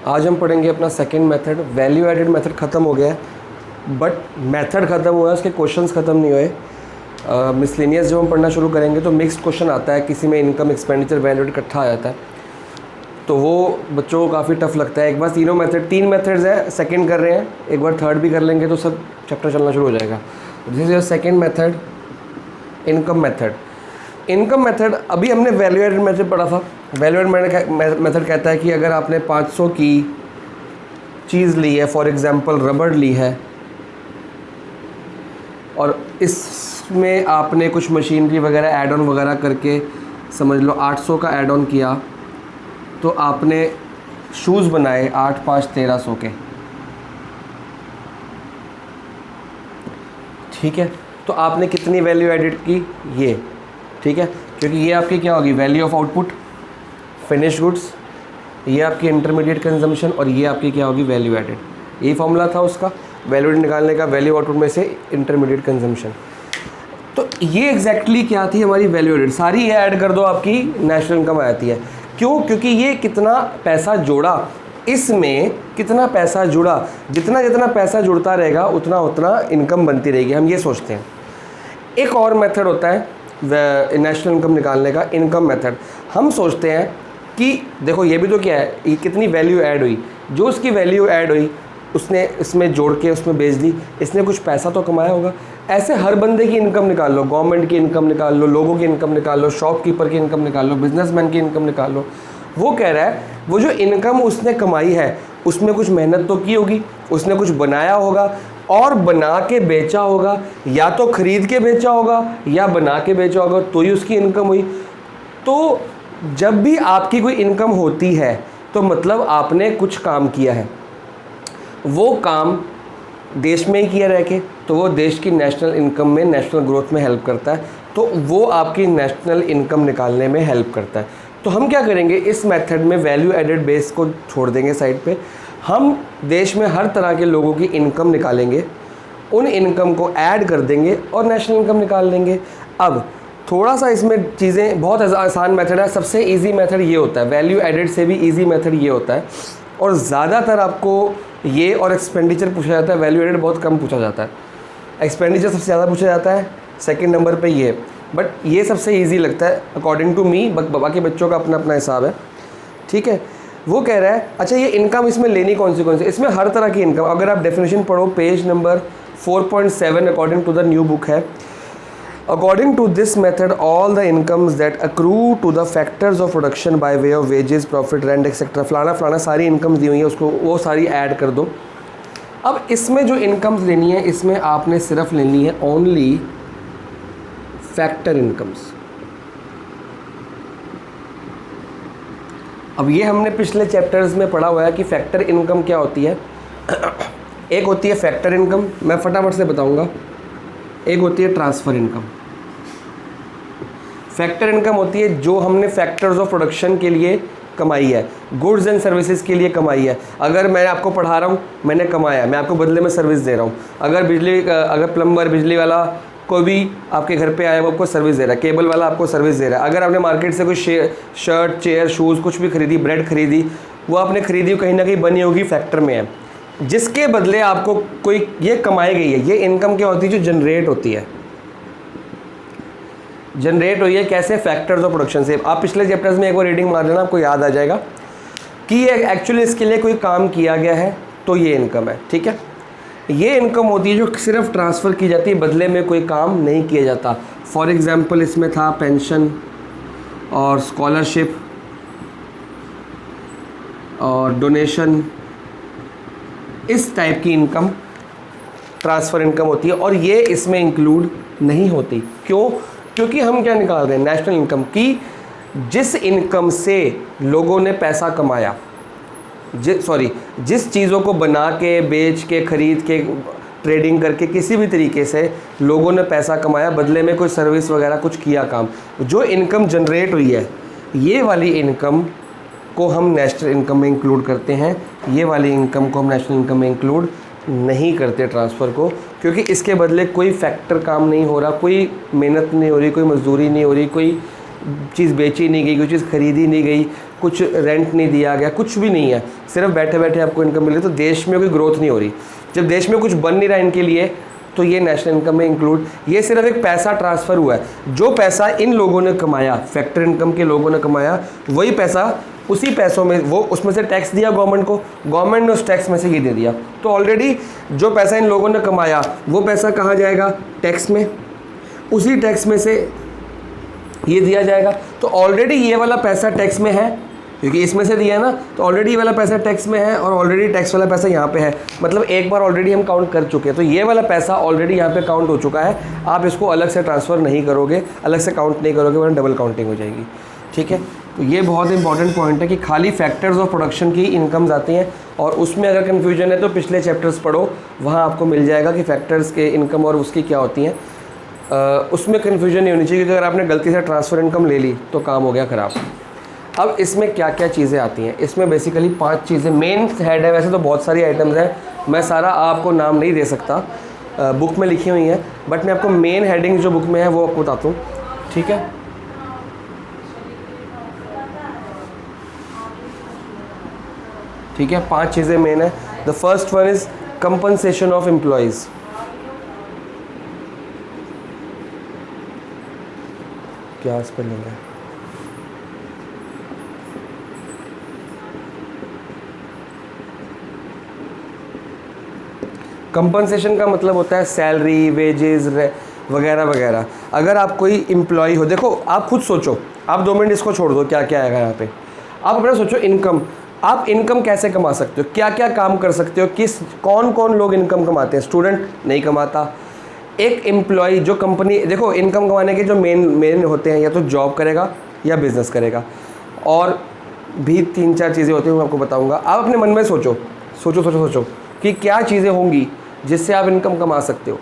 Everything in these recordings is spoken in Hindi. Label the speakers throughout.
Speaker 1: आज हम पढ़ेंगे अपना second method. Value added method ख़त्म हो गया है, बट मेथड ख़त्म हुआ है, उसके क्वेश्चंस ख़त्म नहीं हुए। मिसलेनियस जब हम पढ़ना शुरू करेंगे तो मिक्स्ड क्वेश्चन आता है, किसी में इनकम, एक्सपेंडिचर, वैल्यू एडेड इकट्ठा आ जाता है, तो वो बच्चों को काफ़ी टफ लगता है। एक बार तीनों मेथड, 3 मेथड्स हैं, सेकंड कर रहे हैं, एक बार थर्ड भी कर लेंगे तो सब चैप्टर चलना शुरू हो जाएगा। This is your second method, income method. Income method अभी हमने वैल्यू एडेड मेथड पढ़ा था। वैल्यू एडेड मेथड कहता है कि अगर आपने 500 की चीज़ ली है, फॉर एग्जांपल रबड़ ली है, और इसमें आपने कुछ मशीनरी वगैरह ऐड ऑन वगैरह करके समझ लो 800 का ऐड ऑन किया, तो आपने शूज़ बनाए 8 5 1300 के, ठीक है। तो आपने कितनी वैल्यू एडेड की, ये, ठीक है, क्योंकि ये आपकी क्या होगी, value of output, finish goods, ये आपकी इंटरमीडिएट कंजम्पशन, और ये आपकी क्या होगी, वैल्यू एडेड। यही फॉर्मूला था उसका वैल्यू एडेड निकालने का, वैल्यू आउटपुट में से इंटरमीडिएट कंजम्पशन। तो ये एग्जैक्टली क्या थी हमारी वैल्यू एडेड, सारी ये ऐड कर दो, आपकी नेशनल इनकम आ जाती है। क्यों? क्योंकि ये कितना पैसा जोड़ा, इसमें कितना पैसा जुड़ा, जितना जितना पैसा जुड़ता रहेगा उतना उतना इनकम बनती रहेगी, हम ये सोचते हैं। एक और मेथड होता है नेशनल इनकम निकालने का, इनकम मेथड। हम सोचते हैं कि देखो ये भी तो क्या है, ये कितनी वैल्यू ऐड हुई, जो उसकी वैल्यू ऐड हुई उसने इसमें जोड़ के उसमें बेच दी, इसने कुछ पैसा तो कमाया होगा। ऐसे हर बंदे की इनकम निकाल लो, गवर्नमेंट की इनकम निकाल लो, लोगों की इनकम निकाल लो, शॉपकीपर की इनकम निकाल लो, बिजनेसमैन की इनकम निकाल लो। वो कह रहा है वो जो इनकम उसने कमाई है उसमें कुछ मेहनत तो की होगी, उसने कुछ बनाया होगा और बना के बेचा होगा, या तो खरीद के बेचा होगा या बना के बेचा होगा, तो ही उसकी इनकम हुई। तो जब भी आपकी कोई इनकम होती है तो मतलब आपने कुछ काम किया है, वो काम देश में ही किया रह के, तो वो देश की नेशनल इनकम में, नेशनल ग्रोथ में हेल्प करता है, तो वो आपकी नेशनल इनकम निकालने में हेल्प करता है। तो हम क्या करेंगे, इस मेथड में वैल्यू एडेड बेस को छोड़ देंगे साइड पे, हम देश में हर तरह के लोगों की इनकम निकालेंगे, उन इनकम को ऐड कर देंगे और नेशनल इनकम निकाल लेंगे। अब थोड़ा सा इसमें चीज़ें, बहुत आसान मेथड है, सबसे इजी मेथड ये होता है, वैल्यू एडेड से भी इजी मेथड ये होता है, और ज़्यादातर आपको ये और एक्सपेंडिचर पूछा जाता है, वैल्यू एडेड बहुत कम पूछा जाता है। एक्सपेंडिचर सबसे ज़्यादा पूछा जाता है, सेकंड नंबर पे ये, बट ये सबसे इजी लगता है अकॉर्डिंग टू मी, बाकी बच्चों का अपना अपना हिसाब है, ठीक है। वो कह रहा है अच्छा ये इनकम इसमें लेनी कौन सी, इसमें हर तरह की इनकम, अगर आप डेफिनेशन पढ़ो page number 4.7 according to the new book है, according to this method all the incomes that accrue to the factors of production by way of wages, profit, rent etcetera, फलाना फलाना सारी इनकम्स दी हुई है, उसको वो सारी ऐड कर दो। अब इसमें जो इनकम्स लेनी है, इसमें आपने सिर्फ लेनी है ओनली फैक्टर इनकम्स। अब ये हमने पिछले चैप्टर्स में पढ़ा हुआ है कि फैक्टर इनकम क्या होती है। एक होती है फैक्टर इनकम, मैं फटाफट से बताऊंगा। एक होती है ट्रांसफ़र इनकम। फैक्टर इनकम होती है जो हमने फैक्टर्स ऑफ प्रोडक्शन के लिए कमाई है, गुड्स एंड सर्विसेज के लिए कमाई है। अगर मैं आपको पढ़ा रहा हूँ, मैंने कमाया, मैं आपको बदले में सर्विस दे रहा हूँ। अगर प्लम्बर, बिजली वाला कोई भी आपके घर पे आया, वो आपको सर्विस दे रहा है, केबल वाला आपको सर्विस दे रहा है। अगर आपने मार्केट से कोई शर्ट, चेयर, शूज़ कुछ भी खरीदी, ब्रेड खरीदी, वो आपने खरीदी कहीं ना कहीं बनी होगी, फैक्टर में है, जिसके बदले आपको कोई ये कमाई गई है। ये इनकम क्या होती है, जो जनरेट होती है, जनरेट हुई है कैसे, फैक्टर्स ऑफ प्रोडक्शन से। आप पिछले चैप्टर्स में एक बार रीडिंग मार लेना, आपको याद आ जाएगा कि ये एक्चुअली इसके लिए कोई काम किया गया है, तो ये इनकम है, ठीक है। ये इनकम होती है जो सिर्फ ट्रांसफ़र की जाती है, बदले में कोई काम नहीं किया जाता। फॉर एग्जांपल इसमें था पेंशन और स्कॉलरशिप और डोनेशन, इस टाइप की इनकम ट्रांसफ़र इनकम होती है, और ये इसमें इंक्लूड नहीं होती। क्यों? क्योंकि हम क्या निकाल रहे हैं, नेशनल इनकम की, जिस इनकम से लोगों ने पैसा कमाया, जिस चीज़ों को बना के, बेच के, खरीद के, ट्रेडिंग करके किसी भी तरीके से लोगों ने पैसा कमाया, बदले में कोई सर्विस वगैरह कुछ किया काम, जो इनकम जनरेट हुई है, ये वाली इनकम को हम नेशनल इनकम में इंक्लूड करते हैं। ये वाली इनकम को हम नेशनल इनकम में इंक्लूड नहीं करते ट्रांसफ़र को, क्योंकि इसके बदले कोई फैक्टर काम नहीं हो रहा, कोई मेहनत नहीं हो रही, कोई मजदूरी नहीं हो रही, कोई चीज़ बेची नहीं गई, कोई चीज़ खरीदी नहीं गई, कुछ रेंट नहीं दिया गया, कुछ भी नहीं है, सिर्फ बैठे बैठे आपको इनकम मिल रही, तो देश में कोई ग्रोथ नहीं हो रही। जब देश में कुछ बन नहीं रहा इनके लिए, तो ये नेशनल इनकम में इंक्लूड, ये सिर्फ एक पैसा ट्रांसफ़र हुआ है। जो पैसा इन लोगों ने कमाया, फैक्टर इनकम के लोगों ने कमाया, वही पैसा उसी पैसों में वो उसमें से टैक्स दिया गवर्नमेंट को, गवर्नमेंट ने उस टैक्स में से ये दे दिया। तो ऑलरेडी जो पैसा इन लोगों ने कमाया वो पैसा कहाँ जाएगा? टैक्स में, उसी टैक्स में से ये दिया जाएगा। तो ऑलरेडी ये वाला पैसा टैक्स में है, क्योंकि इसमें से दिया है ना, तो ऑलरेडी ये वाला पैसा टैक्स में है और ऑलरेडी टैक्स वाला पैसा यहाँ पे है, मतलब एक बार ऑलरेडी हम काउंट कर चुके हैं। तो ये वाला पैसा ऑलरेडी यहाँ पे काउंट हो चुका है, आप इसको अलग से ट्रांसफ़र नहीं करोगे, अलग से काउंट नहीं करोगे, वरना डबल काउंटिंग हो जाएगी। ठीक है, तो ये बहुत इंपॉर्टेंट पॉइंट है कि खाली फैक्टर्स ऑफ प्रोडक्शन की इनकम्स आती हैं, और उसमें अगर कन्फ्यूजन है तो पिछले चैप्टर्स पढ़ो, वहाँ आपको मिल जाएगा कि फैक्टर्स के इनकम और उसकी क्या होती हैं। उसमें कन्फ्यूजन नहीं होनी चाहिए, क्योंकि अगर आपने गलती से ट्रांसफ़र इनकम ले ली तो काम हो गया ख़राब। अब इसमें क्या क्या चीज़ें आती हैं? इसमें बेसिकली 5 चीज़ें मेन हेड है, वैसे तो बहुत सारी आइटम्स हैं, मैं सारा आपको नाम नहीं दे सकता, बुक में लिखी हुई हैं, बट मैं आपको मेन हेडिंग जो बुक में है वो आपको बताता हूँ। ठीक है, ठीक है, 5 चीज़ें मेन है। The first one is compensation of employees. क्या इस पर लेंगे? कंपनसेशन का मतलब होता है सैलरी, वेजेस वगैरह वगैरह। अगर आप कोई एम्प्लॉय हो, देखो आप खुद सोचो, आप 2 मिनट इसको छोड़ दो, क्या क्या आएगा यहाँ पे, आप अपना सोचो इनकम, आप इनकम कैसे कमा सकते हो, क्या क्या काम कर सकते हो, कौन कौन लोग इनकम कमाते हैं? स्टूडेंट नहीं कमाता। एक एम्प्लॉय जो कंपनी, देखो इनकम कमाने के जो मेन होते हैं, या तो जॉब करेगा या बिज़नेस करेगा, और भी 3-4 चीज़ें होती हैं मैं आपको बताऊंगा। आप अपने मन में सोचो सोचो सोचो सोचो कि क्या चीज़ें होंगी जिससे आप इनकम कमा सकते हो।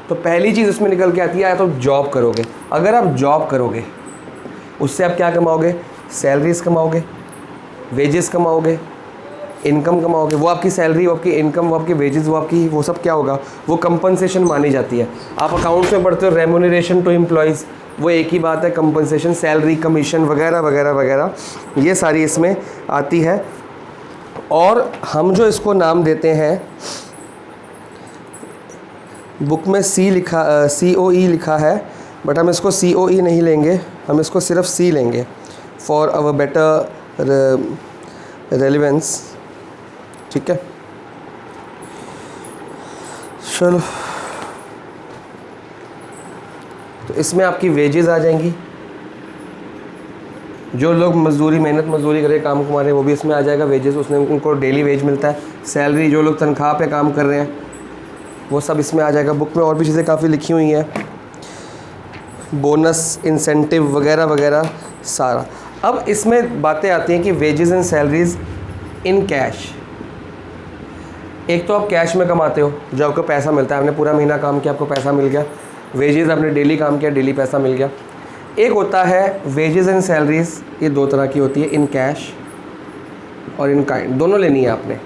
Speaker 1: तो पहली चीज़ उसमें निकल के आती है, या तो जॉब करोगे। अगर आप जॉब करोगे, उससे आप क्या कमाओगे? सैलरीज कमाओगे, वेजेस कमाओगे, इनकम कमाओगे। वो आपकी सैलरी, वो आपकी इनकम, वो आपके वेजेस, वो आपकी, वो सब क्या होगा? वो कंपनसेशन मानी जाती है। आप अकाउंट्स में पढ़ते हो रेम्यूनरेशन टू एम्प्लॉयज़, वो एक ही बात है, कंपनसेशन, सैलरी, कमीशन वगैरह वगैरह वगैरह, ये सारी इसमें आती है। और हम जो इसको नाम देते हैं, बुक में COE लिखा है, बट हम इसको COE नहीं लेंगे, हम इसको सिर्फ C लेंगे फॉर अवर बेटर रेलिवेंस। ठीक है, चलो, तो इसमें आपकी वेजेस आ जाएंगी। जो लोग मेहनत मजदूरी करके काम कमा रहे हैं वो भी इसमें आ जाएगा वेजेस, उसमें उनको डेली वेज मिलता है। सैलरी, जो लोग तनख्वाह पे काम कर रहे हैं वो सब इसमें आ जाएगा। बुक में और भी चीज़ें काफ़ी लिखी हुई हैं, बोनस, इंसेंटिव वगैरह वगैरह सारा। अब इसमें बातें आती हैं कि wages and salaries in cash. एक तो आप कैश में कमाते हो, जो आपको पैसा मिलता है, आपने पूरा महीना काम किया, आपको पैसा मिल गया। वेजेस, आपने डेली काम किया, डेली पैसा मिल गया। एक होता है वेजेस एंड सैलरीज, ये 2 तरह की होती है, इन कैश और इन काइंड, दोनों लेनी है आपने।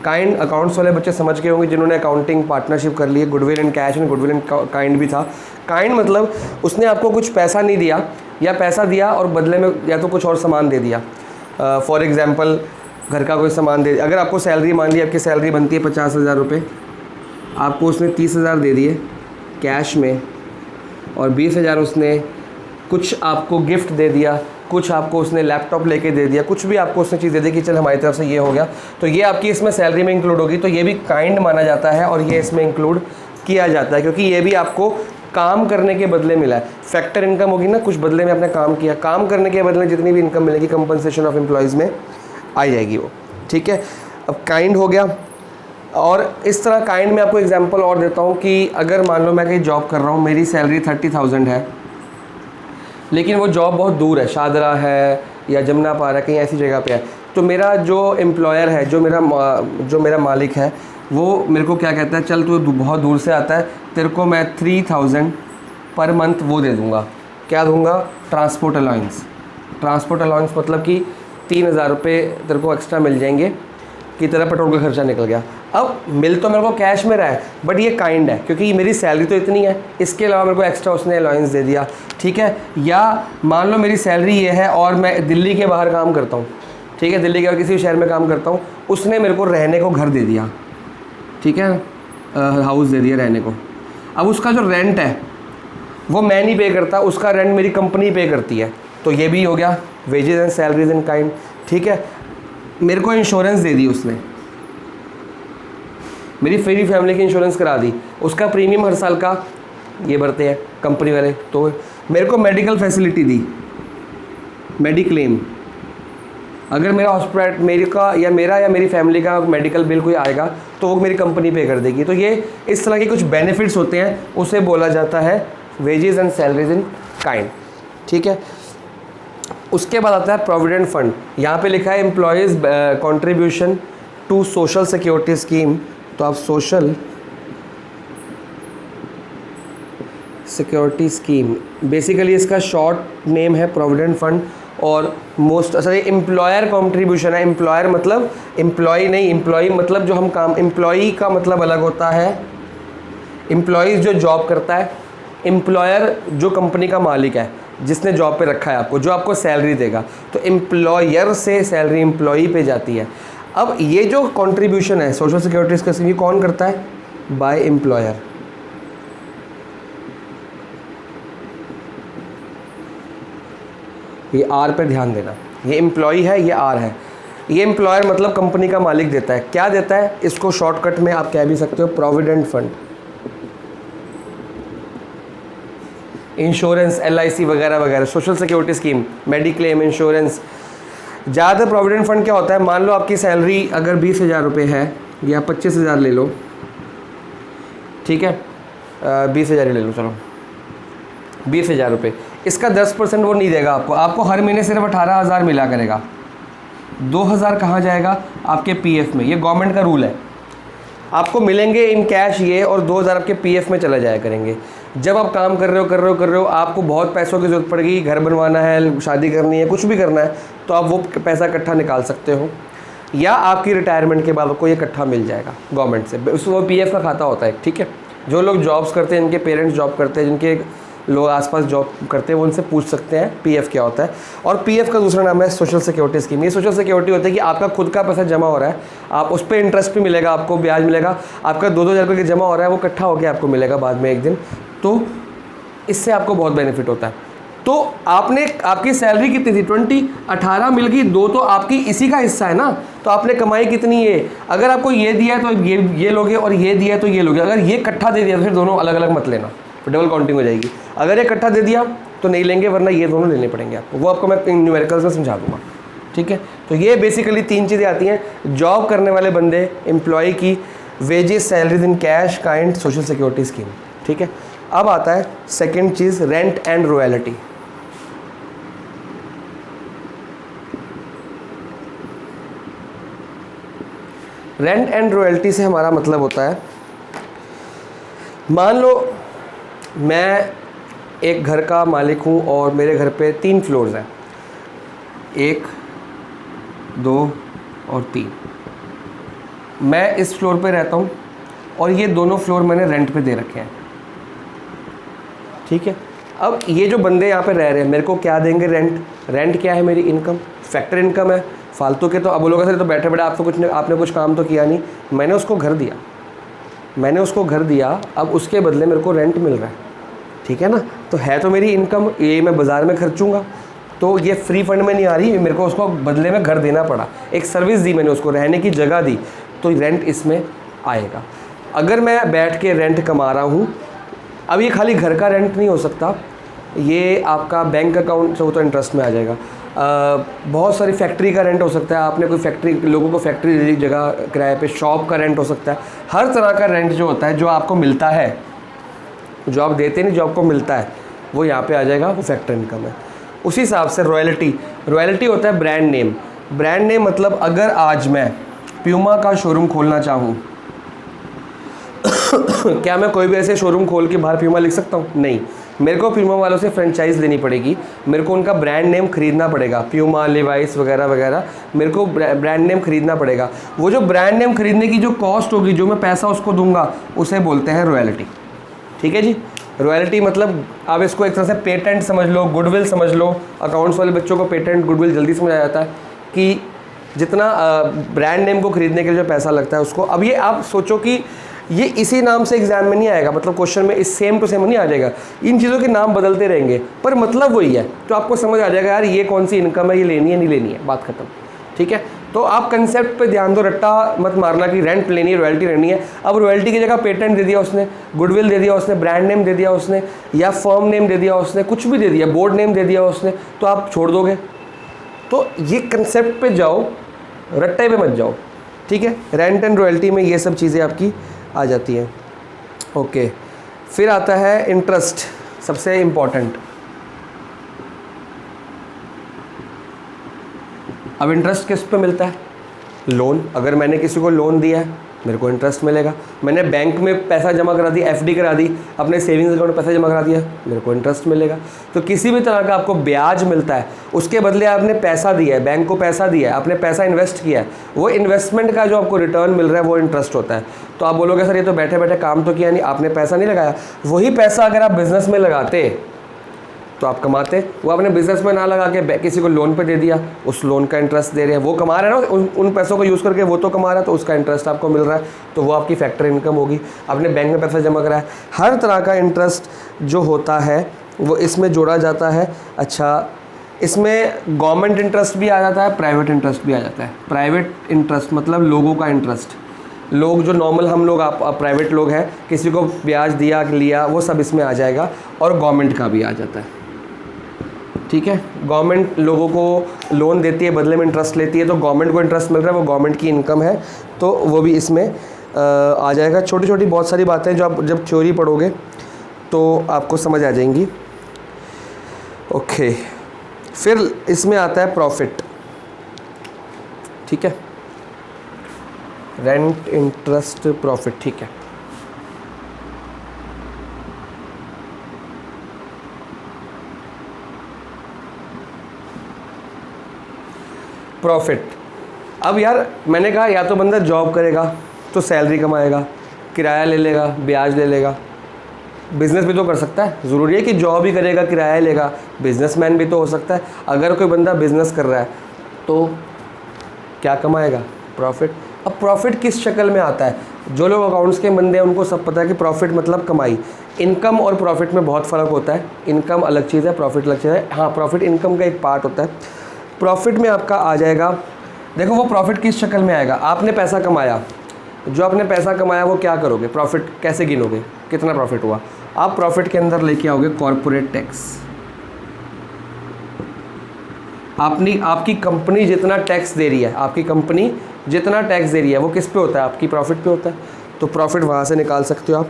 Speaker 1: काइंड अकाउंट्स वाले बच्चे समझ गए होंगे जिन्होंने अकाउंटिंग पार्टनरशिप कर ली है, goodwill and cash and goodwill and kind भी था। काइंड मतलब उसने आपको कुछ पैसा नहीं दिया, या पैसा दिया और बदले में या तो कुछ और सामान दे दिया। फॉर एग्जांपल, घर का कोई सामान दे, अगर आपको सैलरी, मान ली आपकी सैलरी बनती है 50,000 रुपये, आपको उसने 30,000 दे दिए कैश में, और 20,000 उसने कुछ आपको गिफ्ट दे दिया, कुछ आपको उसने लैपटॉप लेके दे दिया, कुछ भी आपको उसने चीज़ दे दी कि चल हमारी तरफ से ये हो गया, तो ये आपकी इसमें सैलरी में इंक्लूड होगी। तो ये भी काइंड माना जाता है और ये इसमें इंक्लूड किया जाता है, क्योंकि ये भी आपको काम करने के बदले मिला है। फैक्टर इनकम होगी ना, कुछ बदले में आपने काम किया, काम करने के बदले जितनी भी इनकम मिलेगी कंपनसेशन ऑफ एम्प्लॉयज़ में आ जाएगी वो। ठीक है, अब काइंड हो गया। और इस तरह काइंड में आपको एग्जांपल और देता हूँ कि अगर मान लो मैं कहीं जॉब कर रहा हूँ, मेरी सैलरी 30,000 है, लेकिन वो जॉब बहुत दूर है, शादरा है या जमुना पार है, कहीं ऐसी जगह पे है, तो मेरा जो एम्प्लॉयर है, जो मेरा मालिक है, वो मेरे को क्या कहता है, चल तू बहुत दूर से आता है, तेरे को मैं 3,000 पर मंथ वो दे दूँगा। क्या दूँगा? Transport allowance. ट्रांसपोर्ट अलाउंस मतलब कि 3,000 रुपये तेरे को एक्स्ट्रा मिल जाएंगे की तरह पेट्रोल का खर्चा निकल गया। अब मिल तो मेरे को कैश में रहा है, बट ये काइंड है क्योंकि मेरी सैलरी तो इतनी है, इसके अलावा मेरे को एक्स्ट्रा उसने अलाउंस दे दिया, ठीक है। या मान लो मेरी सैलरी ये है और मैं दिल्ली के बाहर काम करता हूँ, ठीक है, दिल्ली के और किसी शहर में काम करता हूँ, उसने मेरे को रहने को घर दे दिया, ठीक है, हाउस दे दिया रहने को। अब उसका जो रेंट है वो मैं नहीं पे करता, उसका रेंट मेरी कंपनी पे करती है, तो ये भी हो गया wages and salaries in kind, ठीक है। मेरे को इंश्योरेंस दे दी उसने, मेरी पूरी फैमिली की इंश्योरेंस करा दी, उसका प्रीमियम हर साल का ये भरते हैं कंपनी वाले। तो मेरे को मेडिकल फैसिलिटी दी, मेडिक्लेम, अगर मेरा हॉस्पिटल मेरा या मेरी फैमिली का मेडिकल बिल कोई आएगा तो वो मेरी कंपनी पे कर देगी। तो ये इस तरह के कुछ बेनिफिट्स होते हैं, उसे बोला जाता है wages and salaries in kind, ठीक है। उसके बाद आता है प्रोविडेंट फंड। यहाँ पे लिखा है employees contribution to social security scheme, तो आप सोशल सिक्योरिटी स्कीम, बेसिकली इसका शॉर्ट नेम है प्रोविडेंट फंड। और मोस्ट सॉरी एम्प्लॉयर कॉन्ट्रीब्यूशन है। एम्प्लॉयर मतलब एम्प्लॉय नहीं, एम्प्लॉय मतलब जो हम काम, एम्प्लॉय का मतलब अलग होता है, एम्प्लॉयज़ जो जॉब करता है, एम्प्लॉयर जो कंपनी का मालिक है जिसने जॉब पे रखा है आपको, जो आपको सैलरी देगा। तो एम्प्लॉयर से सैलरी एम्प्लॉई पे जाती है। अब ये जो कंट्रीब्यूशन है सोशल सिक्योरिटी का स्कीम, ये कौन करता है? By employer. ये आर पे ध्यान देना, ये एम्प्लॉई है, ये आर है। ये एम्प्लॉयर मतलब कंपनी का मालिक देता है। क्या देता है? इसको शॉर्टकट में आप कह भी सकते हो प्रोविडेंट फंड, इंश्योरेंस, LIC वगैरह वगैरह, social security scheme, mediclaim, insurance. ज़्यादातर प्रोविडेंट फंड क्या होता है, मान लो आपकी सैलरी अगर 20,000 रुपये है या 25,000 ले लो, ठीक है, 20,000 ही ले लो, चलो 20,000 रुपये, इसका 10% वो नहीं देगा आपको। आपको हर महीने सिर्फ 18,000 मिला करेगा। 2,000 कहाँ जाएगा? आपके PF में। ये गवर्नमेंट का रूल है। आपको मिलेंगे इन कैश ये, और 2,000 आपके PF में चला जाया करेंगे। जब आप काम कर रहे हो, आपको बहुत पैसों की ज़रूरत पड़ेगी, घर बनवाना है, शादी करनी है, कुछ भी करना है, तो आप वो पैसा इकट्ठा निकाल सकते हो, या आपकी रिटायरमेंट के बाद आपको ये इकट्ठा मिल जाएगा गवर्नमेंट से। उसमें वो PF का खाता होता है, ठीक है। जो लोग जॉब्स करते हैं, जिनके पेरेंट्स जॉब करते हैं, जिनके लोग आसपास जॉब करते हैं, वो उनसे पूछ सकते हैं PF क्या होता है। और PF का दूसरा नाम है सोशल सिक्योरिटी स्कीम। ये सोशल सिक्योरिटी होता है कि आपका खुद का पैसा जमा हो रहा है, आप उस पर इंटरेस्ट भी मिलेगा, आपको ब्याज मिलेगा, आपका 2,000 रुपये जमा हो रहा है, वो इकट्ठा होकर आपको मिलेगा बाद में एक दिन। तो इससे आपको बहुत बेनिफिट होता है। तो आपने, आपकी सैलरी कितनी थी? 18 मिल गई, 2 तो आपकी इसी का हिस्सा है ना, तो आपने कमाई कितनी है? अगर आपको ये दिया है तो ये लोगे, और ये दिया है तो ये लोगे। अगर ये इकट्ठा दे दिया तो फिर दोनों अलग अलग मत लेना, डबल काउंटिंग हो जाएगी। अगर ये इकट्ठा दे दिया तो नहीं लेंगे, वरना ये दोनों लेने पड़ेंगे आपको। वो आपको मैं न्यूमेरिकल्स में समझा दूंगा, ठीक है। तो ये बेसिकली 3 चीज़ें आती हैं जॉब करने वाले बंदे, एम्प्लॉय की, wages, salaries in cash, kind, social security scheme, ठीक है। अब आता है second cheese, rent and royalty. Rent and royalty से हमारा मतलब होता है, मान लो मैं एक घर का मालिक हूँ और मेरे घर पे 3 फ्लोर्स हैं, 1, 2 और 3। मैं इस फ्लोर पे रहता हूँ और ये दोनों फ्लोर मैंने रेंट पे दे रखे हैं, ठीक है। अब ये जो बंदे यहाँ पे रह रहे हैं, मेरे को क्या देंगे? रेंट। रेंट क्या है? मेरी इनकम, फैक्टर इनकम है। फालतू के तो अब बोलोगे सर तो बैठे बैठे आपने कुछ काम तो किया नहीं। मैंने उसको घर दिया, अब उसके बदले मेरे को रेंट मिल रहा है, ठीक है ना। तो है तो मेरी इनकम, ये मैं बाज़ार में खर्चूंगा, तो ये फ्री फंड में नहीं आ रही, मेरे को उसको बदले में घर देना पड़ा, एक सर्विस दी मैंने उसको, रहने की जगह दी, तो रेंट इसमें आएगा। अगर मैं बैठ के रेंट कमा रहा हूँ, अब ये खाली घर का रेंट नहीं हो सकता, ये आपका बैंक अकाउंट से हो तो इंटरेस्ट में आ जाएगा। बहुत सारी फैक्ट्री का रेंट हो सकता है, आपने कोई फैक्ट्री, लोगों को फैक्ट्री जगह किराए पे, शॉप का रेंट हो सकता है। हर तरह का रेंट जो होता है, जो आपको मिलता है, जो आप देते नहीं, जो आपको मिलता है, वो यहाँ पे आ जाएगा, वो फैक्टर इनकम है। उसी हिसाब से रॉयल्टी होता है ब्रांड नेम। ब्रांड नेम मतलब अगर आज मैं प्यूमा का शोरूम खोलना चाहूँ क्या मैं कोई भी ऐसे शोरूम खोल के बाहर प्यूमा लिख सकता हूँ? नहीं। मेरे को प्यूमा वालों से फ्रेंचाइज लेनी पड़ेगी, मेरे को उनका ब्रांड नेम खरीदना पड़ेगा, प्यूमा, लिवाइस वगैरह वगैरह, मेरे को ब्रांड नेम खरीदना पड़ेगा। वो जो ब्रांड नेम खरीदने की जो कॉस्ट होगी, जो मैं पैसा उसको दूंगा, उसे बोलते हैं रॉयल्टी। ठीक है जी। रॉयल्टी मतलब आप इसको एक तरह से पेटेंट समझ लो, गुडविल समझ लो। अकाउंट्स वाले बच्चों को पेटेंट गुडविल जल्दी समझ आ जाता है कि जितना ब्रांड नेम को खरीदने के लिए जो पैसा लगता है उसको। अब ये आप सोचो कि ये इसी नाम से एग्जाम में नहीं आएगा, मतलब क्वेश्चन में इस सेम टू सेम नहीं आ जाएगा, इन चीज़ों के नाम बदलते रहेंगे पर मतलब वही है। तो आपको समझ आ जाएगा यार ये कौन सी इनकम है, ये लेनी है नहीं लेनी है, बात खत्म। ठीक है, तो आप कंसेप्ट पे ध्यान दो, रट्टा मत मारना कि रेंट लेनी है, रॉयल्टी लेनी है। अब रॉयल्टी की जगह पेटेंट दे दिया उसने, गुडविल दे दिया उसने, ब्रांड नेम दे दिया उसने, या फर्म नेम दे दिया उसने, कुछ भी दे दिया, बोर्ड नेम दे दिया उसने, तो आप छोड़ दोगे। तो ये कंसेप्ट पे जाओ, रट्टे पे मत जाओ। ठीक है, रेंट एंड रॉयल्टी में ये सब चीज़ें आपकी आ जाती हैं। ओके, फिर आता है इंटरेस्ट, सबसे इम्पॉर्टेंट। अब इंटरेस्ट किस पे मिलता है? लोन। अगर मैंने किसी को लोन दिया है मेरे को इंटरेस्ट मिलेगा। मैंने बैंक में पैसा जमा करा दी, एफडी करा दी, अपने सेविंग्स अकाउंट में पैसा जमा करा दिया, मेरे को इंटरेस्ट मिलेगा। तो किसी भी तरह का आपको ब्याज मिलता है, उसके बदले आपने पैसा दिया है, बैंक को पैसा दिया है, आपने पैसा इन्वेस्ट किया है, वो इन्वेस्टमेंट का जो आपको रिटर्न मिल रहा है वो इंटरेस्ट होता है। तो आप बोलोगे सर ये तो बैठे बैठे काम तो किया नहीं, आपने पैसा नहीं लगाया। वही पैसा अगर आप बिजनेस में लगाते तो आप कमाते। वो आपने बिजनेस में ना लगा के किसी को लोन पे दे दिया, उस लोन का इंटरेस्ट दे रहे हैं, वो कमा रहे हैं ना, उन पैसों को यूज़ करके वो तो कमा रहा है, तो उसका इंटरेस्ट आपको मिल रहा है, तो वो आपकी फैक्टर इनकम होगी। आपने बैंक में पैसा जमा करा है, हर तरह का इंटरेस्ट जो होता है वो इसमें जोड़ा जाता है। अच्छा, इसमें गवर्नमेंट इंटरेस्ट भी आ जाता है, प्राइवेट इंटरेस्ट भी आ जाता है। प्राइवेट इंटरेस्ट मतलब लोगों का इंटरेस्ट, लोग जो नॉर्मल हम लोग आप प्राइवेट लोग हैं, किसी को ब्याज दिया लिया वो सब इसमें आ जाएगा, और गवर्नमेंट का भी आ जाता है। ठीक है, गवर्नमेंट लोगों को लोन देती है, बदले में इंटरेस्ट लेती है, तो गवर्नमेंट को इंटरेस्ट मिल रहा है, वो गवर्नमेंट की इनकम है, तो वो भी इसमें आ जाएगा। छोटी छोटी बहुत सारी बातें जो आप जब थ्योरी पढ़ोगे तो आपको समझ आ जाएंगी। ओके, फिर इसमें आता है प्रॉफिट। ठीक है, रेंट, इंटरेस्ट, प्रॉफिट। ठीक है, प्रॉफिट। अब यार मैंने कहा या तो बंदा जॉब करेगा तो सैलरी कमाएगा, किराया ले लेगा, ब्याज ले लेगा। बिज़नेस भी तो कर सकता है, ज़रूरी है कि जॉब ही करेगा किराया लेगा, बिजनेसमैन भी तो हो सकता है। अगर कोई बंदा बिज़नेस कर रहा है तो क्या कमाएगा? प्रॉफिट। अब प्रॉफिट किस शक्ल में आता है? जो लोग अकाउंट्स के बंदे हैं उनको सब पता है कि प्रॉफिट मतलब कमाई। इनकम और प्रॉफिट में बहुत फ़र्क होता है। इनकम अलग चीज़ है, प्रॉफिट अलग चीज़ है। हाँ, प्रॉफिट इनकम का एक पार्ट होता है। प्रॉफिट में आपका आ जाएगा, देखो वो प्रॉफिट किस शक्ल में आएगा। आपने पैसा कमाया, जो आपने पैसा कमाया वो क्या करोगे? प्रॉफिट कैसे गिनोगे कितना प्रॉफिट हुआ? आप प्रॉफिट के अंदर लेके आओगे कॉर्पोरेट टैक्स। आपकी कंपनी जितना टैक्स दे रही है, आपकी कंपनी जितना टैक्स दे रही है वो किस पे होता है? आपकी प्रॉफिट पे होता है। तो प्रॉफिट वहाँ से निकाल सकते हो आप।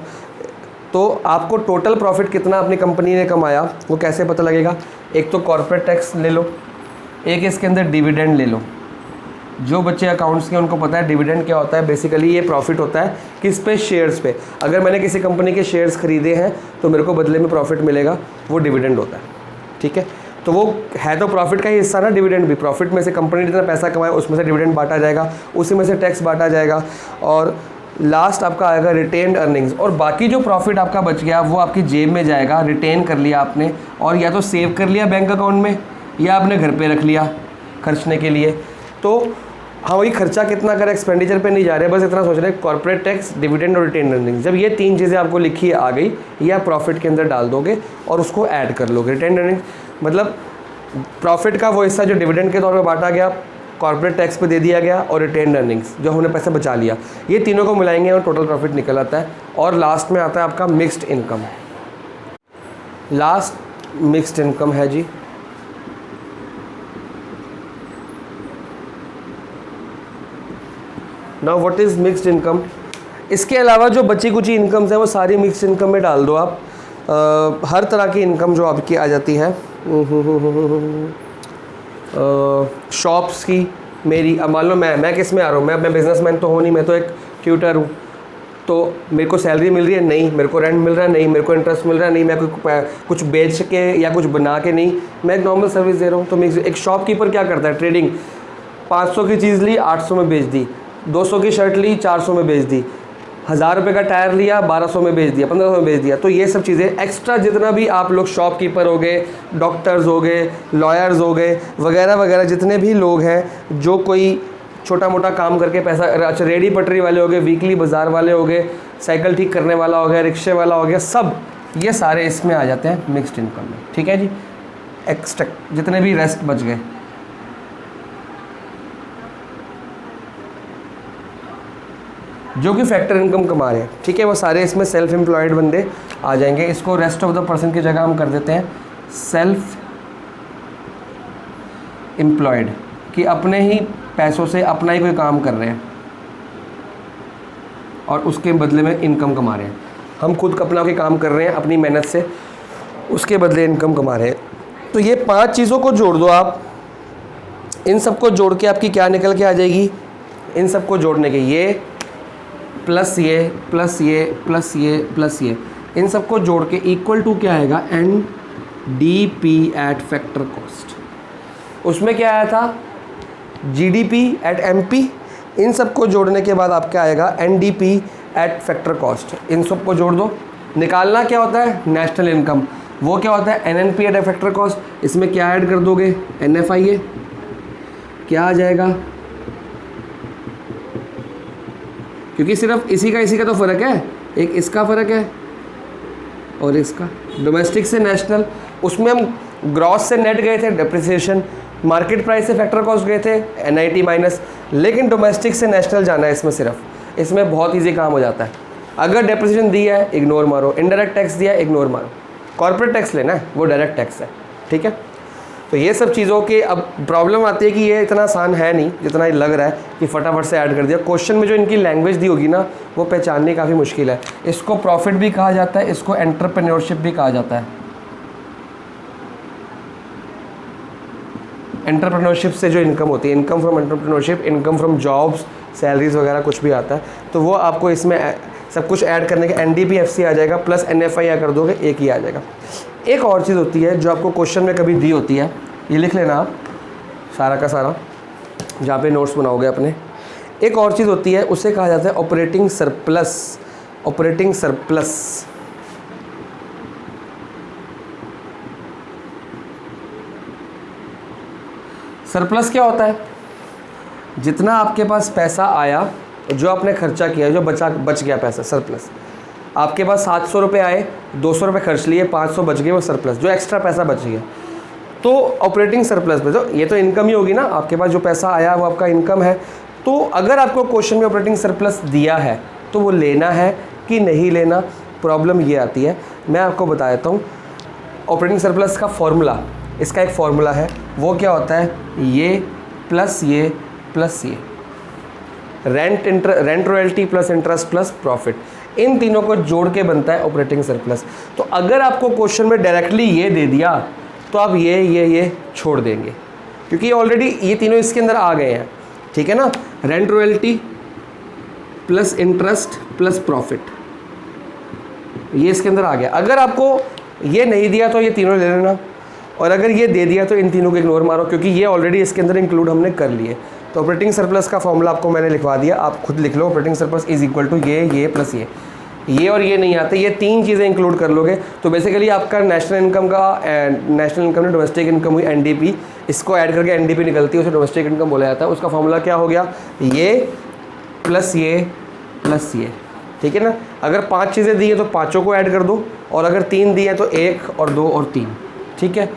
Speaker 1: तो आपको टोटल प्रॉफिट कितना अपनी कंपनी ने कमाया वो कैसे पता लगेगा? एक तो कॉर्पोरेट टैक्स ले लो, एक इसके अंदर डिविडेंड ले लो। जो बच्चे अकाउंट्स के उनको पता है डिविडेंड क्या होता है। बेसिकली ये प्रॉफिट होता है किस पे? शेयर्स पे। अगर मैंने किसी कंपनी के शेयर्स खरीदे हैं तो मेरे को बदले में प्रॉफिट मिलेगा, वो डिविडेंड होता है। ठीक है, तो वो है तो प्रॉफिट का ही हिस्सा ना डिविडेंड भी। प्रॉफिट में से कंपनी ने जितना पैसा कमाया उसमें से डिविडेंड बांटा जाएगा, उसी में से टैक्स बांटा जाएगा, और लास्ट आपका आएगा रिटेन्ड अर्निंग्स। और बाकी जो प्रॉफिट आपका बच गया वो आपकी जेब में जाएगा। रिटेन कर लिया आपने, और या तो सेव कर लिया बैंक अकाउंट में या आपने घर पे रख लिया खर्चने के लिए। तो हाँ, वही खर्चा कितना करें, एक्सपेंडिचर पे नहीं जा रहे, बस इतना सोच रहे हैं कॉर्पोरेट टैक्स, डिविडेंड और रिटेन अर्निंग्स। जब ये तीन चीज़ें आपको लिखी आ गई, ये आप प्रॉफिट के अंदर डाल दोगे और उसको ऐड कर लोगे। रिटेन अर्निंग्स मतलब प्रॉफिट का वो हिस्सा जो डिविडेंड के तौर पर बांटा गया, कॉर्पोरेट टैक्स पे दे दिया गया, और रिटेन अर्निंग्स जो हमने पैसा बचा लिया, ये तीनों को मिलाएंगे और टोटल प्रॉफिट निकल आता है। और लास्ट में आता है आपका mixed income. Last mixed income है जी। Now what is mixed income? इसके अलावा जो बची कुची इनकम्स हैं वो सारी मिक्स्ड इनकम में डाल दो आप। हर तरह की इनकम जो आपकी आ जाती है, शॉप्स की, मेरी अब मान लो मैं किस में आ रहा हूँ, मैं बिजनेसमैन तो हूँ नहीं, मैं तो एक ट्यूटर हूँ, तो मेरे को सैलरी मिल रही है नहीं, मेरे को रेंट मिल रहा है नहीं, मेरे को इंटरेस्ट मिल रहा है नहीं, मैं कुछ बेच के या कुछ बना के नहीं, मैं एक नॉर्मल सर्विस दे रहा हूँ। तो एक शॉपकीपर क्या करता है, ट्रेडिंग, 500 की चीज़ ली 800 में बेच दी, 200 की शर्ट ली 400 में बेच दी, 1000 रुपये का टायर लिया 1200 में बेच दिया, 1500 में बेच दिया। तो ये सब चीज़ें एक्स्ट्रा जितना भी आप लोग शॉपकीपर हो गए, डॉक्टर्स हो गए, लॉयर्स हो गए, वगैरह वगैरह जितने भी लोग हैं जो कोई छोटा मोटा काम करके पैसा, अच्छा रेडी पटरी वाले हो गए, वीकली बाज़ार वाले हो गए, साइकिल ठीक करने वाला हो गया, रिक्शे वाला हो गया, सब ये सारे इसमें आ जाते हैं मिक्स्ड इनकम में। ठीक है जी, एक्स्ट्रा जितने भी रेस्ट बच गए। जो कि फैक्टर इनकम कमा रहे हैं, ठीक है, वो सारे इसमें सेल्फ एम्प्लॉयड बंदे आ जाएंगे। इसको रेस्ट ऑफ द पर्सन की जगह हम कर देते हैं सेल्फ एम्प्लॉयड, कि अपने ही पैसों से अपना ही कोई काम कर रहे हैं और उसके बदले में इनकम कमा रहे हैं। हम खुद अपना के काम कर रहे हैं अपनी मेहनत से, उसके बदले इनकम कमा रहे हैं। तो ये 5 चीज़ों को जोड़ दो आप, इन सबको जोड़ के आपकी क्या निकल के आ जाएगी, इन सबको जोड़ने के ये प्लस ये प्लस ये प्लस ये प्लस ये, इन सबको जोड़ के इक्वल टू क्या आएगा, NDP एट फैक्टर कॉस्ट। उसमें क्या आया था, GDP एट MP। इन सबको जोड़ने के बाद आपका आएगा NDP एट फैक्टर कॉस्ट। इन सबको जोड़ दो, निकालना क्या होता है, नेशनल इनकम। वो क्या होता है, NNP एट फैक्टर कॉस्ट। इसमें क्या ऐड कर दोगे, NFIA, क्या आ जाएगा, क्योंकि सिर्फ इसी का तो फ़र्क है, एक इसका फ़र्क है और इसका, डोमेस्टिक से नेशनल। उसमें हम ग्रॉस से नेट गए थे, डेप्रिसिएशन, मार्केट प्राइस से फैक्टर कॉस्ट गए थे, NIT माइनस, लेकिन डोमेस्टिक से नेशनल जाना है इसमें सिर्फ। इसमें बहुत इजी काम हो जाता है। अगर डेप्रिसिएशन दी है इग्नोर मारो, इनडायरेक्ट टैक्स दिया है इग्नोर मारो, कॉर्पोरेट टैक्स लेना है वो डायरेक्ट टैक्स है। ठीक है, तो ये सब चीज़ों के अब प्रॉब्लम आती है कि ये इतना आसान है नहीं जितना ये लग रहा है कि फटाफट से ऐड कर दिया। क्वेश्चन में जो इनकी लैंग्वेज दी होगी ना, वो पहचाननी काफ़ी मुश्किल है। इसको प्रॉफिट भी कहा जाता है, इसको एंटरप्रेन्योरशिप भी कहा जाता है। एंटरप्रेन्योरशिप से जो इनकम होती है, income from entrepreneurship, income from jobs, salaries वगैरह कुछ भी आता है, तो वो आपको इसमें सब कुछ ऐड करने के NDP FC आ जाएगा, प्लस NFI कर दोगे, एक ही आ जाएगा। एक और चीज़ होती है जो आपको क्वेश्चन में कभी दी होती है, ये लिख लेना आप सारा का सारा जहाँ पे नोट्स बनाओगे अपने। एक और चीज़ होती है, उसे कहा जाता है operating surplus. Operating surplus surplus क्या होता है, जितना आपके पास पैसा आया, जो आपने खर्चा किया, जो बच गया पैसा, सरप्लस। आपके पास 700 रुपये आए, 200 रुपये खर्च लिए, 500 बच गए, वो सरप्लस, जो एक्स्ट्रा पैसा बच गया, तो ऑपरेटिंग सरप्लस में, तो ये तो इनकम ही होगी ना, आपके पास जो पैसा आया वो आपका इनकम है। तो अगर आपको क्वेश्चन में ऑपरेटिंग सरप्लस दिया है तो वो लेना है कि नहीं लेना, प्रॉब्लम ये आती है। मैं आपको बता देता हूँ ऑपरेटिंग सरप्लस का फॉर्मूला, इसका एक फॉर्मूला है, वो क्या होता है, ये प्लस ये प्लस ये, rent royalty plus interest plus profit, इन तीनों को जोड़ के बनता है ऑपरेटिंग सरप्लस। तो अगर आपको क्वेश्चन में डायरेक्टली ये दे दिया तो आप ये छोड़ देंगे, क्योंकि ऑलरेडी ये तीनों इसके अंदर आ गए हैं। ठीक है ना, rent royalty plus interest plus profit, ये इसके अंदर आ गया। अगर आपको ये नहीं दिया तो ये तीनों ले लेना, और अगर ये दे दिया तो इन तीनों को इग्नोर मारो, क्योंकि ये ऑलरेडी इसके अंदर इंक्लूड हमने कर लिए। तो ऑपरेटिंग सरप्लस का फॉर्मूला आपको मैंने लिखवा दिया, आप खुद लिख लो। Operating surplus is equal to ये प्लस ये और ये नहीं आते, ये 3 चीज़ें इंक्लूड कर लोगे तो बेसिकली आपका नेशनल इनकम का, नेशनल इनकम में डोमेस्टिक इनकम हुई NDP, इसको ऐड करके NDP निकलती है, उसे डोमेस्टिक इनकम बोला जाता है। उसका फॉर्मूला क्या हो गया, ये प्लस ये। ठीक है ना, अगर 5 चीज़ें दी है तो 5 को ऐड कर दो, और अगर 3 दी है तो 1 और 2 और 3। ठीक है,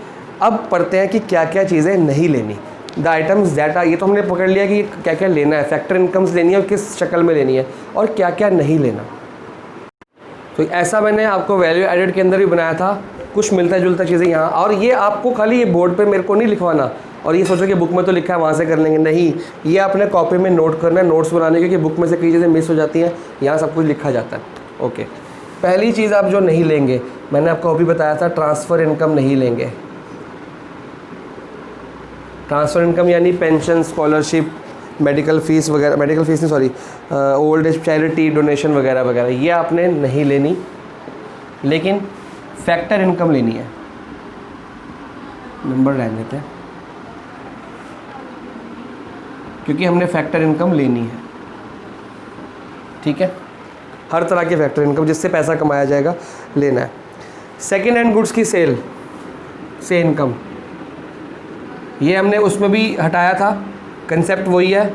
Speaker 1: अब पढ़ते हैं कि क्या क्या चीज़ें नहीं लेनी। द आइटम्स दैट आर, ये तो हमने पकड़ लिया कि क्या क्या लेना है, फैक्टर इनकम्स लेनी है और किस शक्ल में लेनी है, और क्या क्या नहीं लेना। तो ऐसा मैंने आपको वैल्यू एडेड के अंदर भी बनाया था, कुछ मिलता जुलता चीज़ें यहाँ। और ये आपको खाली ये बोर्ड पे मेरे को नहीं लिखवाना और ये सोचो कि बुक में तो लिखा है वहाँ से कर लेंगे, नहीं, ये अपने कॉपी में नोट करना है, नोट्स बनाने, क्योंकि बुक में से कई चीज़ें मिस हो जाती हैं, यहाँ सब कुछ लिखा जाता है। ओके, पहली चीज़ आप जो नहीं लेंगे, मैंने आपको अभी बताया था, ट्रांसफ़र इनकम नहीं लेंगे। ट्रांसफ़र इनकम यानी पेंशन, स्कॉलरशिप, मेडिकल फ़ीस वगैरह, मेडिकल फ़ीस नहीं sorry, old age charity donation वगैरह वगैरह, ये आपने नहीं लेनी, लेकिन फैक्टर इनकम लेनी है। नंबर रहने देते हैं क्योंकि हमने फैक्टर इनकम लेनी है, ठीक है। हर तरह के फैक्टर इनकम जिससे पैसा कमाया जाएगा लेना है। सेकेंड हैंड गुड्स की सेल से इनकम, ये हमने उसमें भी हटाया था, कंसेप्ट वही है।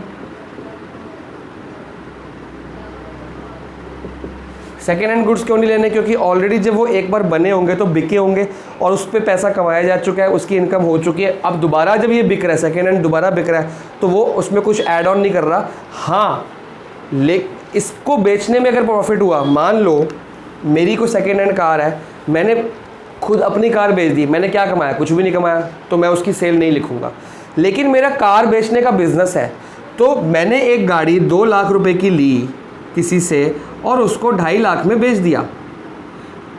Speaker 1: सेकेंड हैंड गुड्स क्यों नहीं लेने, क्योंकि ऑलरेडी जब वो एक बार बने होंगे तो बिके होंगे और उस पर पैसा कमाया जा चुका है, उसकी इनकम हो चुकी है। अब दोबारा जब ये बिक रहा है, सेकेंड हैंड दोबारा बिक रहा है, तो वो उसमें कुछ ऐड ऑन नहीं कर रहा। हाँ, इसको बेचने में अगर प्रॉफिट हुआ, मान लो मेरी कोई सेकेंड हैंड कार है, मैंने खुद अपनी कार बेच दी, मैंने क्या कमाया, कुछ भी नहीं कमाया, तो मैं उसकी सेल नहीं लिखूंगा। लेकिन मेरा कार बेचने का बिजनेस है, तो मैंने एक गाड़ी 2 लाख रुपए की ली किसी से और उसको 2.5 लाख में बेच दिया,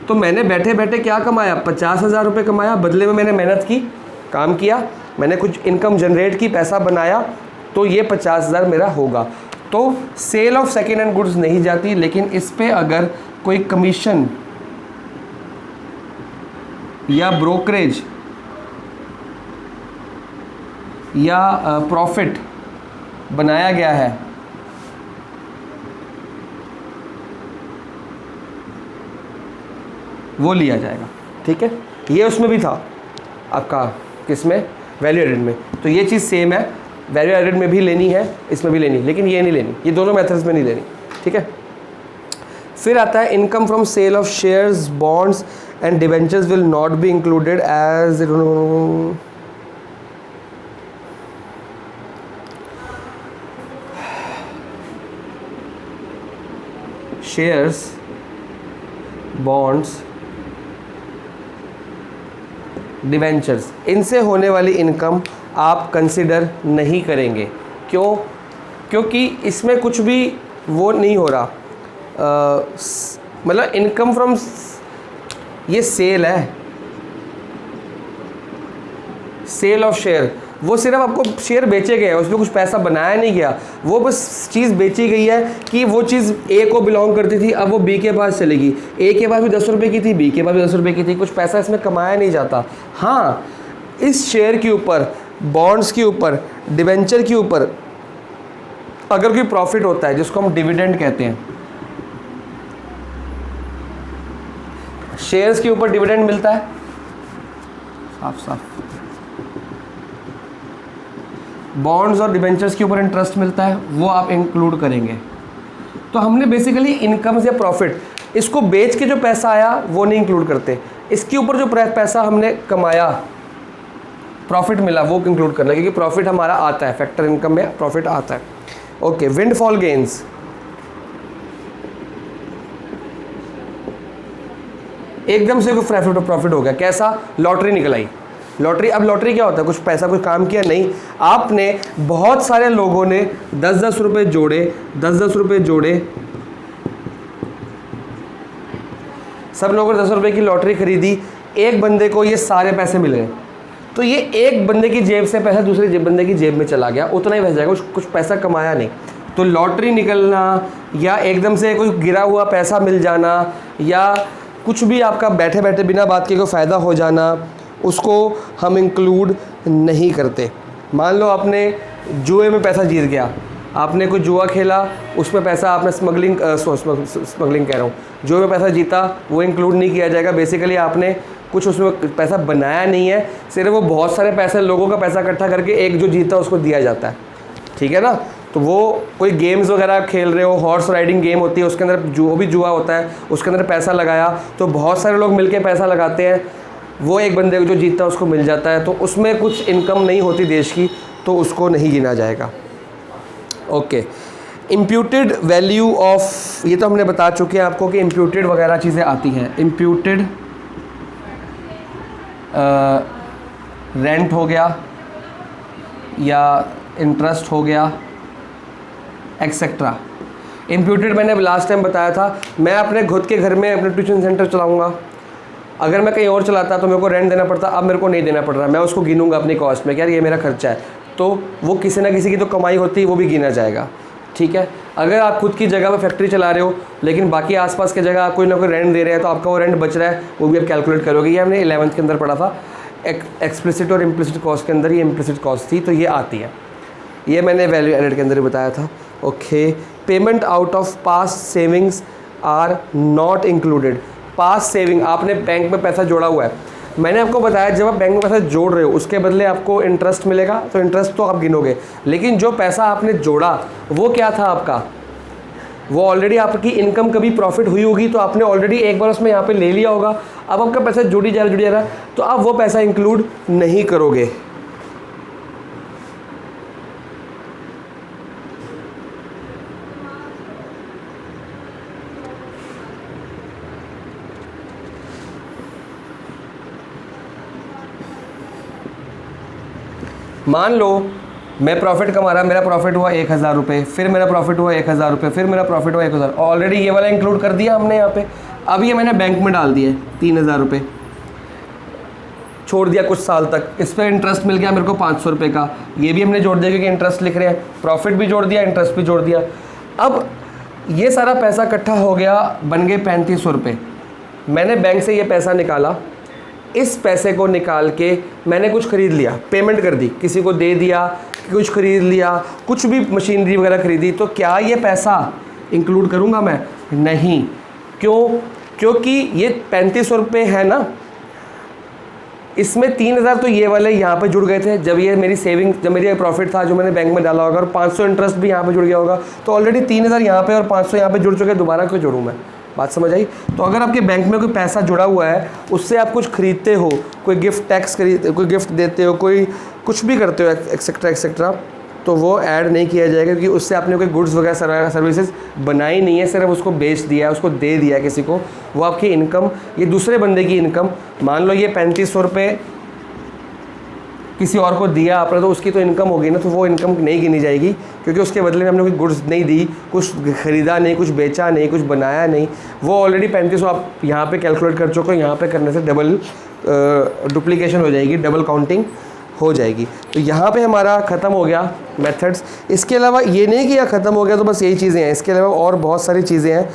Speaker 1: तो मैंने बैठे बैठे क्या कमाया, 50,000 रुपये कमाया। बदले में मैंने मेहनत की, काम किया, मैंने कुछ इनकम जनरेट की, पैसा बनाया, तो ये 50,000 मेरा होगा। तो sale of second hand goods नहीं जाती, लेकिन इस पे अगर कोई कमीशन या ब्रोकरेज या प्रॉफिट बनाया गया है, वो लिया जाएगा, ठीक है। ये उसमें भी था आपका, किसमें, वैल्यू एडेड में। तो ये चीज़ सेम है, वैल्यू एडेड में भी लेनी है, इसमें भी लेनी, लेकिन ये नहीं लेनी, ये दोनों मेथड्स में नहीं लेनी, ठीक है। फिर आता है income from sale of shares, bonds and debentures will not be included as shares, bonds, debentures, इनसे होने वाली इनकम आप कंसिडर नहीं करेंगे। क्यों? क्योंकि इसमें कुछ भी वो नहीं हो रहा, मतलब इनकम फ्रॉम, ये सेल है, सेल ऑफ शेयर, वो सिर्फ आपको शेयर बेचे गए हैं, उसमें कुछ पैसा बनाया नहीं गया, वो बस चीज़ बेची गई है कि वो चीज़ ए को बिलोंग करती थी, अब वो बी के पास चलेगी। ए के पास भी 10 रुपये की थी, बी के पास भी 10 रुपये की थी, कुछ पैसा इसमें कमाया नहीं जाता। हाँ, इस शेयर के ऊपर, बॉन्ड्स के ऊपर, डिवेंचर के ऊपर अगर कोई प्रॉफिट होता है, जिसको हम डिविडेंड कहते हैं, शेयर्स के ऊपर डिविडेंड मिलता है, साफ साफ, बॉन्ड्स और डिबेंचर्स के ऊपर इंटरेस्ट मिलता है, वो आप इंक्लूड करेंगे। तो हमने बेसिकली इनकम से प्रॉफिट, इसको बेच के जो पैसा आया वो नहीं इंक्लूड करते, इसके ऊपर जो पैसा हमने कमाया, प्रॉफिट मिला, वो इंक्लूड करना, क्योंकि प्रॉफिट हमारा आता है, फैक्टर इनकम में प्रॉफिट आता है। ओके, विंडफॉल गेन्स, एकदम से कोई प्रॉफिट हो गया, कैसा, लॉटरी निकल आई, लॉटरी। अब लॉटरी क्या होता है, कुछ पैसा, कुछ काम किया नहीं, आपने, बहुत सारे लोगों ने 10-10 रुपये जोड़े, 10-10 रुपये जोड़े, सब लोगों ने 10 रुपये की लॉटरी खरीदी, एक बंदे को ये सारे पैसे मिल गए, तो ये एक बंदे की जेब से पैसा दूसरे बंदे की जेब में चला गया, उतना ही बच जाएगा, कुछ पैसा कमाया नहीं। तो लॉटरी निकलना या एकदम से कोई गिरा हुआ पैसा मिल जाना या कुछ भी आपका बैठे बैठे बिना बात के कोई फ़ायदा हो जाना, उसको हम इंक्लूड नहीं करते। मान लो आपने जुए में पैसा जीत गया, आपने कोई जुआ खेला, उसमें पैसा आपने स्मगलिंग कह रहा हूँ, जुए में पैसा जीता, वो इंक्लूड नहीं किया जाएगा। बेसिकली आपने कुछ उसमें पैसा बनाया नहीं है, सिर्फ वो बहुत सारे पैसे, लोगों का पैसा इकट्ठा करके एक जो जीता उसको दिया जाता है, ठीक है ना। तो वो कोई गेम्स वगैरह खेल रहे हो, हॉर्स राइडिंग गेम होती है, उसके अंदर जो भी जुआ होता है, उसके अंदर पैसा लगाया, तो बहुत सारे लोग मिलके पैसा लगाते हैं, वो एक बंदे को जो जीतता है उसको मिल जाता है, तो उसमें कुछ इनकम नहीं होती देश की, तो उसको नहीं गिना जाएगा। ओके, इम्प्यूटेड वैल्यू ऑफ, ये तो हमने बता चुके हैं आपको कि इम्प्यूटेड वगैरह चीज़ें आती हैं। इम्प्यूटेड रेंट हो गया या इंटरेस्ट हो गया, एक्सेट्रा। इम्प्यूटेड मैंने लास्ट टाइम बताया था, मैं अपने खुद के घर में अपने ट्यूशन सेंटर चलाऊँगा, अगर मैं कहीं और चलाता तो मेरे को रेंट देना पड़ता, अब मेरे को नहीं देना पड़ रहा, मैं उसको गिनूंगा अपनी कॉस्ट में कि यार ये मेरा खर्चा है। तो वो किसी ना किसी की तो कमाई होती है, वो भी गिना जाएगा। ठीक है, अगर आप खुद की जगह पर फैक्ट्री चला रहे हो लेकिन बाकी आसपास की जगह कोई ना कोई रेंट दे रहे हैं तो आपका वो रेंट बच रहा है, वो भी आप कैलकुलेट करोगे। ये हमने 11th के अंदर पढ़ा था, एक्सप्लिसिट और इम्प्लिसिट कॉस्ट के अंदर ये इम्प्लिसिट कॉस्ट थी, तो ये आती है। ये मैंने वैल्यू एडेड के अंदर ही बताया था। Okay, payment out of past savings are not included. Past saving, आपने बैंक में पैसा जोड़ा हुआ है, मैंने आपको बताया जब आप बैंक में पैसा जोड़ रहे हो उसके बदले आपको इंटरेस्ट मिलेगा, तो इंटरेस्ट तो आप गिनोगे, लेकिन जो पैसा आपने जोड़ा वो क्या था आपका, वो ऑलरेडी आपकी इनकम कभी प्रॉफिट हुई होगी तो आपने ऑलरेडी एक बार उसमें यहाँ पे ले लिया होगा। अब आपका पैसा जुड़ी जा रहा है तो आप वो पैसा इंक्लूड नहीं करोगे। मान लो मैं प्रॉफिट कमा रहा, मेरा प्रॉफिट हुआ 1000 रुपये, फिर मेरा प्रॉफिट हुआ 1000 रुपये, फिर मेरा प्रॉफिट हुआ 1000, ऑलरेडी ये वाला इंक्लूड कर दिया हमने यहाँ पे। अब ये मैंने बैंक में डाल दिया 3000 रुपये, छोड़ दिया कुछ साल तक, इस पर इंटरेस्ट मिल गया मेरे को 500 रुपये का, ये भी हमने जोड़ दिया क्योंकि इंटरेस्ट लिख रहे हैं, प्रॉफिट भी जोड़ दिया, इंटरेस्ट भी जोड़ दिया। अब ये सारा पैसा इकट्ठा हो गया, बन गए 3500 रुपये। मैंने बैंक से ये पैसा निकाला, इस पैसे को निकाल के मैंने कुछ ख़रीद लिया, पेमेंट कर दी, किसी को दे दिया, कुछ ख़रीद लिया, कुछ भी मशीनरी वगैरह ख़रीदी, तो क्या ये पैसा इंक्लूड करूँगा मैं? नहीं। क्यों? क्योंकि ये 3500 रुपये है ना, इसमें 3000 तो ये वाले यहाँ पे जुड़ गए थे जब ये मेरी सेविंग, जब मेरी प्रॉफिट था जो मैंने बैंक में डाला होगा, और 500 इंटरेस्ट भी यहाँ पे जुड़ गया होगा, तो ऑलरेडी 3000 यहाँ पे और 500 यहाँ पे जुड़ चुके, दोबारा क्यों जोड़ूँ मैं? बात समझ आई? तो अगर आपके बैंक में कोई पैसा जुड़ा हुआ है, उससे आप कुछ खरीदते हो, कोई गिफ्ट टैक्स कोई गिफ्ट देते हो, कोई कुछ भी करते हो एक्सेट्रा एक्सेट्रा, तो वो ऐड नहीं किया जाएगा क्योंकि उससे आपने कोई गुड्स वगैरह सर्विसेज बनाई नहीं है, सिर्फ उसको बेच दिया है, उसको दे दिया किसी को, वो आपकी इनकम, ये दूसरे बंदे की इनकम। मान लो ये 3500 रुपये किसी और को दिया आपने, तो उसकी तो इनकम होगी ना, तो वो इनकम नहीं गिनी जाएगी क्योंकि उसके बदले में हमने कोई गुड्स नहीं दी, कुछ ख़रीदा नहीं, कुछ बेचा नहीं, कुछ बनाया नहीं, वो ऑलरेडी 3500 आप यहाँ पे कैलकुलेट कर चुके हो। यहाँ पे करने से डबल डुप्लीकेशन हो जाएगी, डबल काउंटिंग हो जाएगी। तो यहाँ पे हमारा ख़त्म हो गया मेथड्स। इसके अलावा ये नहीं कि ख़त्म हो गया तो बस यही चीज़ें हैं, इसके अलावा और बहुत सारी चीज़ें हैं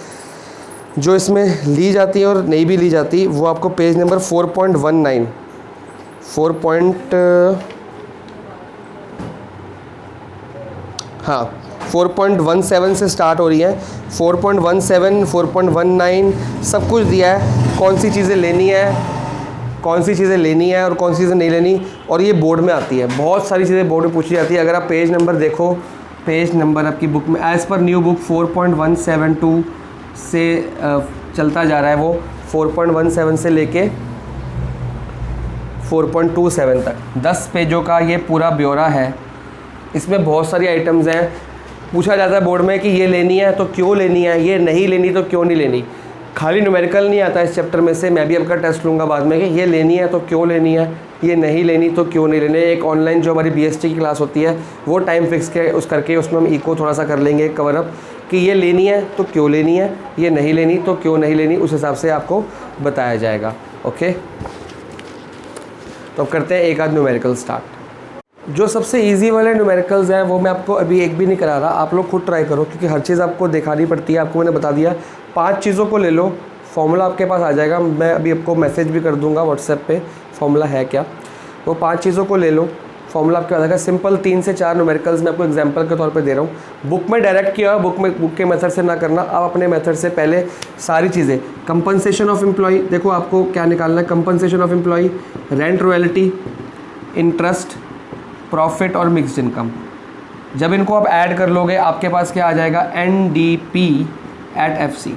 Speaker 1: जो इसमें ली जाती हैं और नहीं भी ली जाती। वो आपको पेज नंबर 4.19 4.17 से स्टार्ट हो रही है। 4.17, 4.19 सब कुछ दिया है, कौन सी चीज़ें लेनी है, कौन सी चीज़ें लेनी है और कौन सी चीज़ें नहीं लेनी, और ये बोर्ड में आती है, बहुत सारी चीज़ें बोर्ड में पूछी जाती है। अगर आप पेज नंबर देखो, पेज नंबर आपकी बुक में एज़ पर न्यू बुक 4.172 से चलता जा रहा है, वो 4.17 से लेके 4.27 तक 10 पेजों का ये पूरा ब्यौरा है। इसमें बहुत सारी आइटम्स हैं, पूछा जाता है बोर्ड में कि ये लेनी है तो क्यों लेनी है, ये नहीं लेनी तो क्यों नहीं लेनी। खाली न्यूमेरिकल नहीं आता इस चैप्टर में से, मैं भी आपका टेस्ट लूँगा बाद में कि ये लेनी है तो क्यों लेनी है, ये नहीं लेनी तो क्यों नहीं लेनी। एक ऑनलाइन जो हमारी BST की क्लास होती है वो टाइम फिक्स के उस करके उसमें हम इको थोड़ा सा कर लेंगे कवर अप कि ये लेनी है तो क्यों लेनी है, ये नहीं लेनी तो क्यों नहीं लेनी, उस हिसाब से आपको बताया जाएगा। ओके, तो अब करते हैं एक आध न्यूमेरिकल स्टार्ट। जो सबसे इजी वाले न्यूमेरिकल्स हैं वो मैं आपको अभी एक भी नहीं करा रहा, आप लोग खुद ट्राई करो क्योंकि हर चीज़ आपको दिखानी पड़ती है। आपको मैंने बता दिया 5 चीज़ों को ले लो, फॉर्मूला आपके पास आ जाएगा। मैं अभी आपको मैसेज भी कर दूंगा व्हाट्सएप पे फॉर्मूला है क्या, वो 5 चीज़ों को ले लो, फॉर्मूला आपके पास आएगा। सिंपल 3 से 4 न्यूमेरिकल्स मैं आपको एग्जाम्पल के तौर पर दे रहा हूँ। बुक में डायरेक्ट किया, बुक के मेथड से ना करना, आप अपने मेथड से पहले सारी चीज़ें। कंपनसेशन ऑफ एम्प्लॉय, देखो आपको क्या निकालना है, compensation of employee, rent royalty, interest, profit और मिक्स्ड इनकम। जब इनको आप ऐड कर लोगे आपके पास क्या आ जाएगा, NDP @ FC।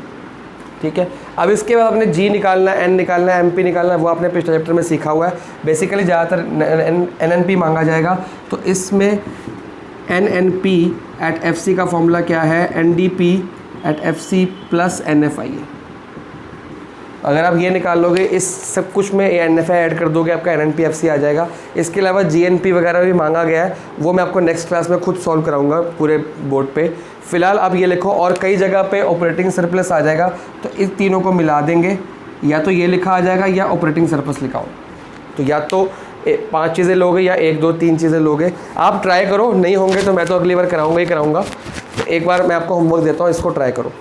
Speaker 1: ठीक है, अब इसके बाद आपने G निकालना है, N निकालना है, MP निकालना है, वो आपने पिछले चैप्टर में सीखा हुआ है। बेसिकली ज़्यादातर NNP मांगा जाएगा, तो इसमें NNP @ FC का फॉर्मूला क्या है, NDP @ FC + NFI है। अगर आप ये निकाल लोगे, इस सब कुछ में NFI ऐड कर दोगे, आपका NNP FC आ जाएगा। इसके अलावा GNP वगैरह भी मांगा गया है, वो मैं आपको नेक्स्ट क्लास में खुद सॉल्व कराऊंगा पूरे बोर्ड पे। फ़िलहाल आप ये लिखो, और कई जगह पे ऑपरेटिंग सरप्लस आ जाएगा, तो इस तीनों को मिला देंगे, या तो ये लिखा आ जाएगा या ऑपरेटिंग सरप्लस लिखा हो। तो या तो 5 चीज़ें लोगे या 1 2 3 चीज़ें लोगे, आप ट्राई करो, नहीं होंगे तो मैं तो अगली बार कराऊंगा ही कराऊंगा। तो एक बार मैं आपको होमवर्क देता हूँ, इसको ट्राई करो।